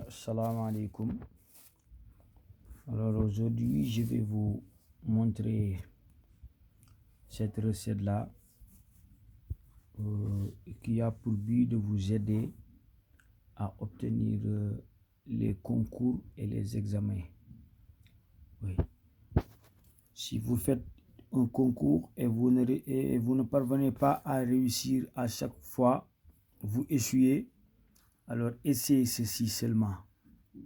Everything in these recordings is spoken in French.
Salam alaikum. Alors aujourd'hui, je vais vous montrer cette recette-là qui a pour but de vous aider à obtenir les concours et les examens. Oui. Si vous faites un concours et vous ne parvenez pas à réussir à chaque fois, vous échouez, alors essayez ceci seulement.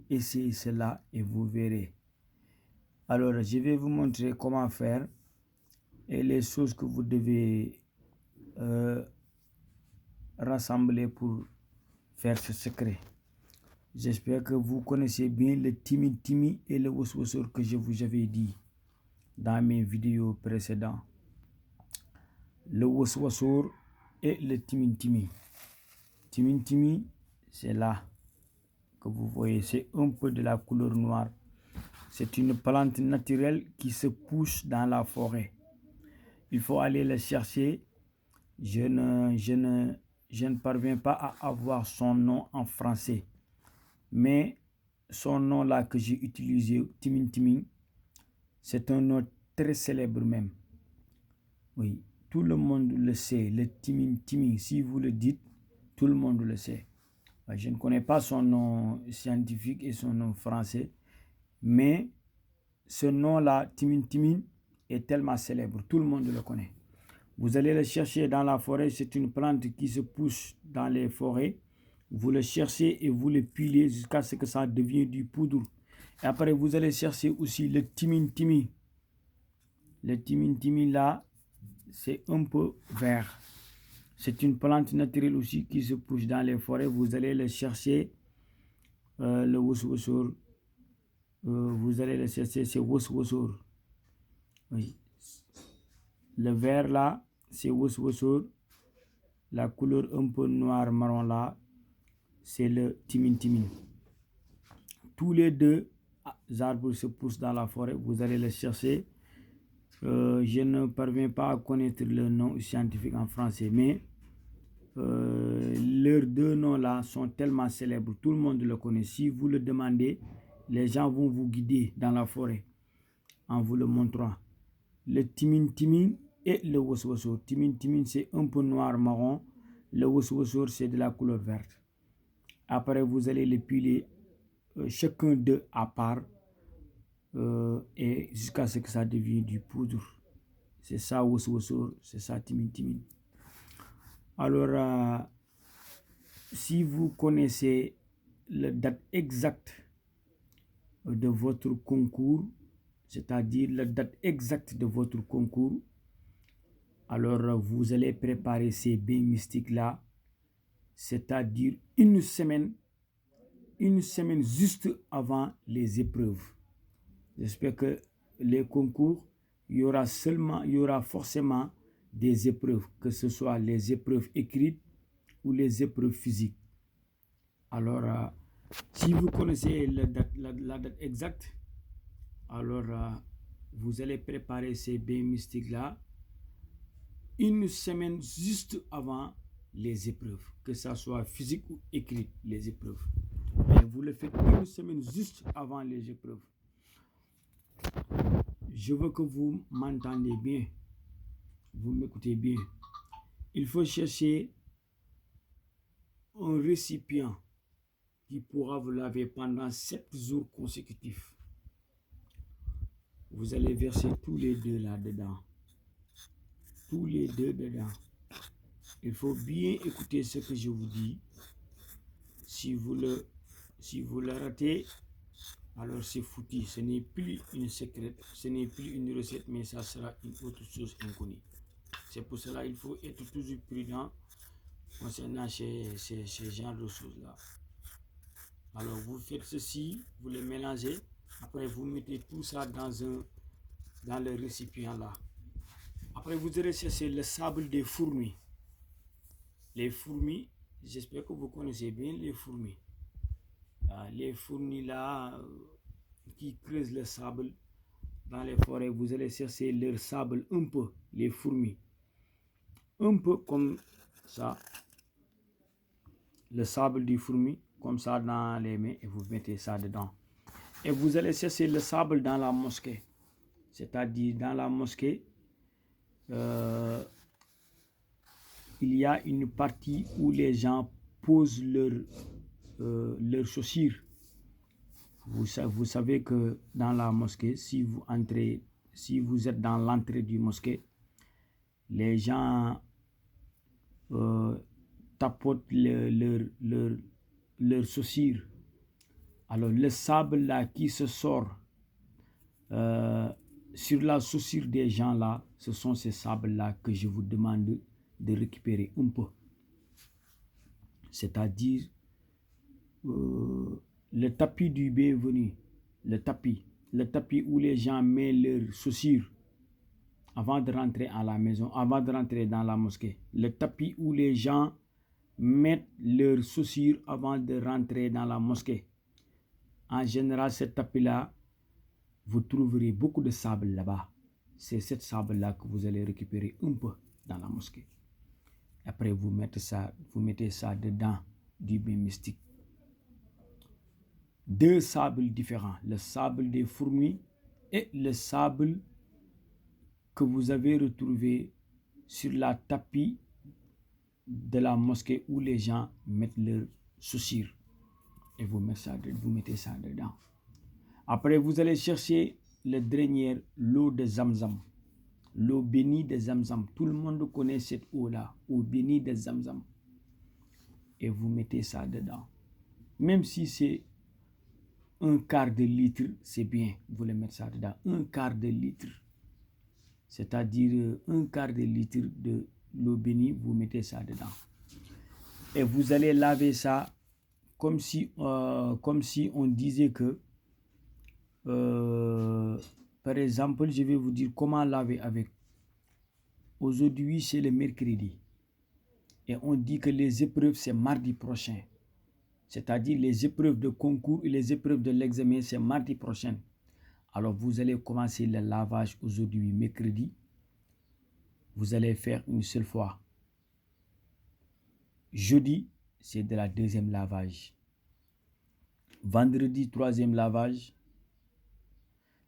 Essayez cela et vous verrez. Alors, je vais vous montrer comment faire et les choses que vous devez rassembler pour faire ce secret. J'espère que vous connaissez bien le timi et le woswosor que je vous avais dit dans mes vidéos précédentes. Le woswosor et le timi. Timi, c'est là que vous voyez, c'est un peu de la couleur noire. C'est une plante naturelle qui se pousse dans la forêt. Il faut aller la chercher. Je ne parviens pas à avoir son nom en français. Mais son nom là que j'ai utilisé, timin, c'est un nom très célèbre même. Oui, tout le monde le sait, le timin. Si vous le dites, tout le monde le sait. Je ne connais pas son nom scientifique et son nom français. Mais ce nom-là, timin, est tellement célèbre. Tout le monde le connaît. Vous allez le chercher dans la forêt. C'est une plante qui se pousse dans les forêts. Vous le cherchez et vous le pilez jusqu'à ce que ça devienne du poudre. Et après, vous allez chercher aussi le timin. Le timin là, c'est un peu vert. C'est une plante naturelle aussi qui se pousse dans les forêts. Vous allez le chercher. Le woswosor. Vous allez le chercher, c'est woswosor. Oui. Le vert là, c'est woswosor. La couleur un peu noir marron là, c'est le timin. Tous les deux arbres se poussent dans la forêt. Vous allez les chercher. Je ne parviens pas à connaître le nom scientifique en français, mais leurs deux noms là sont tellement célèbres. Tout le monde le connaît. Si vous le demandez, les gens vont vous guider dans la forêt en vous le montrant. Le timin et le woswosor. Timin, c'est un peu noir marron. Le woswosor, c'est de la couleur verte. Après, vous allez les piler chacun d'eux à part et jusqu'à ce que ça devienne du poudre. C'est ça woswosor, c'est ça timin. Alors, si vous connaissez la date exacte de votre concours, c'est-à-dire la date exacte de votre concours, alors vous allez préparer ces bains mystiques-là, c'est-à-dire une semaine juste avant les épreuves. J'espère que les concours, il y aura forcément des épreuves, que ce soit les épreuves écrites ou les épreuves physiques. Alors, si vous connaissez la date exacte, alors vous allez préparer ces bains mystiques-là une semaine juste avant les épreuves, que ce soit physique ou écrite, les épreuves. Et vous le faites une semaine juste avant les épreuves. Je veux que vous m'entendez bien, vous m'écoutez bien. Il faut chercher un récipient qui pourra vous laver pendant 7 jours consécutifs. Vous allez verser tous les deux là-dedans. Tous les deux dedans. Il faut bien écouter ce que je vous dis. Si vous le ratez, alors c'est foutu. Ce n'est plus une secrète, ce n'est plus une recette, mais ça sera une autre chose inconnue. C'est pour cela qu'il faut être toujours prudent concernant ces genres de choses-là. Alors vous faites ceci, vous le mélangez, après vous mettez tout ça dans le récipient là. Après vous allez chercher le sable des fourmis. Les fourmis, j'espère que vous connaissez bien les fourmis. Les fourmis là qui creusent le sable dans les forêts, vous allez chercher leur sable un peu, les fourmis. Un peu comme ça, le sable du fourmi, comme ça dans les mains et vous mettez ça dedans. Et vous allez chercher le sable dans la mosquée. C'est-à-dire dans la mosquée, il y a une partie où les gens posent leurs chaussures. Vous savez que dans la mosquée, si vous êtes dans l'entrée du mosquée, les gens tapotent leurs chaussures. Alors le sable là qui se sort sur la chaussure des gens là, ce sont ces sables là que je vous demande de récupérer un peu. C'est-à-dire le tapis du bienvenu, le tapis où les gens mettent leurs chaussures avant de rentrer à la maison, avant de rentrer dans la mosquée. Le tapis où les gens mettent leurs chaussures avant de rentrer dans la mosquée. En général, ce tapis-là, vous trouverez beaucoup de sable là-bas. C'est cette sable-là que vous allez récupérer un peu dans la mosquée. Après, vous mettez ça dedans du bain mystique. 2 sables différents, le sable des fourmis et le sable que vous avez retrouvé sur la tapis de la mosquée où les gens mettent leurs chaussures. Et vous mettez ça dedans. Après, vous allez chercher le dernier, l'eau de Zamzam. L'eau bénie de Zamzam. Tout le monde connaît cette eau-là, eau bénie de Zamzam. Et vous mettez ça dedans. Même si c'est 1/4 de litre, c'est bien. Vous le mettez ça dedans. 1/4 de litre. C'est-à-dire 1/4 de litre de l'eau bénie, vous mettez ça dedans. Et vous allez laver ça comme si on disait que, par exemple, je vais vous dire comment laver avec. Aujourd'hui, c'est le mercredi. Et on dit que les épreuves, c'est mardi prochain. C'est-à-dire les épreuves de concours et les épreuves de l'examen, c'est mardi prochain. Alors, vous allez commencer le lavage aujourd'hui, mercredi. Vous allez faire une seule fois. Jeudi, c'est de la 2e lavage. Vendredi, 3e lavage.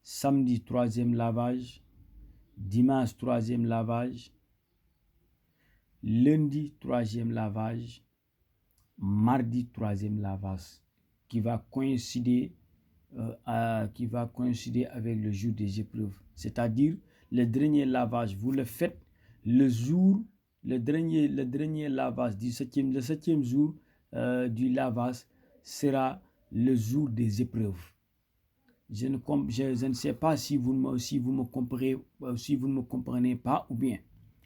Samedi, 3e lavage. Dimanche, 3e lavage. Lundi, 3e lavage. Mardi, 3e lavage. Qui va coïncider avec le jour des épreuves. C'est-à-dire, le dernier lavage, vous le faites le dernier lavage le 7e jour du lavage sera le jour des épreuves. Je ne sais pas si vous ne me comprenez pas ou bien.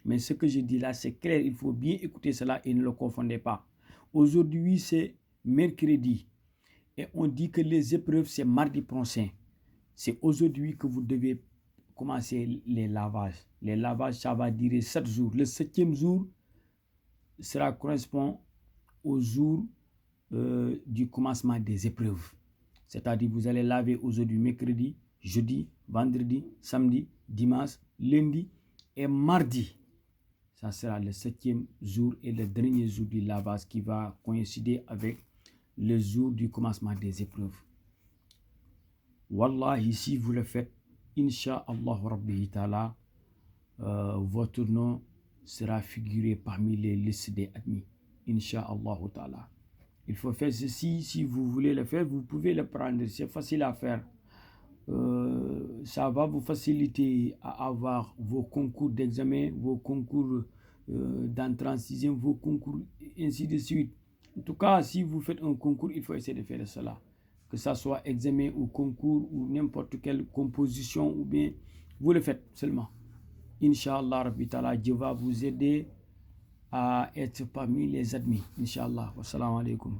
Mais ce que je dis là, c'est clair. Il faut bien écouter cela et ne le confondez pas. Aujourd'hui, c'est mercredi. Et on dit que les épreuves, c'est mardi prochain. C'est aujourd'hui que vous devez commencer les lavages. Les lavages, ça va durer 7 jours. Le 7e jour correspond au jour du commencement des épreuves. C'est-à-dire vous allez laver aujourd'hui mercredi, jeudi, vendredi, samedi, dimanche, lundi et mardi. Ça sera le 7e jour et le dernier jour du lavage qui va coïncider avec le jour du commencement des épreuves. Wallahi, si vous le faites, Inch'Allah Rabbi Ta'ala, votre nom sera figuré parmi les listes des admis. Inch'Allah Ta'ala. Il faut faire ceci. Si vous voulez le faire, vous pouvez le prendre. C'est facile à faire. Ça va vous faciliter à avoir vos concours d'examen, vos concours d'entrée en 6e, vos concours, ainsi de suite. En tout cas, si vous faites un concours, il faut essayer de faire cela. Que ça soit examen ou concours ou n'importe quelle composition ou bien, vous le faites seulement. Inch'Allah, Rabbi Ta'ala, Dieu va vous aider à être parmi les admis. Inch'Allah. Wassalamu alaikum.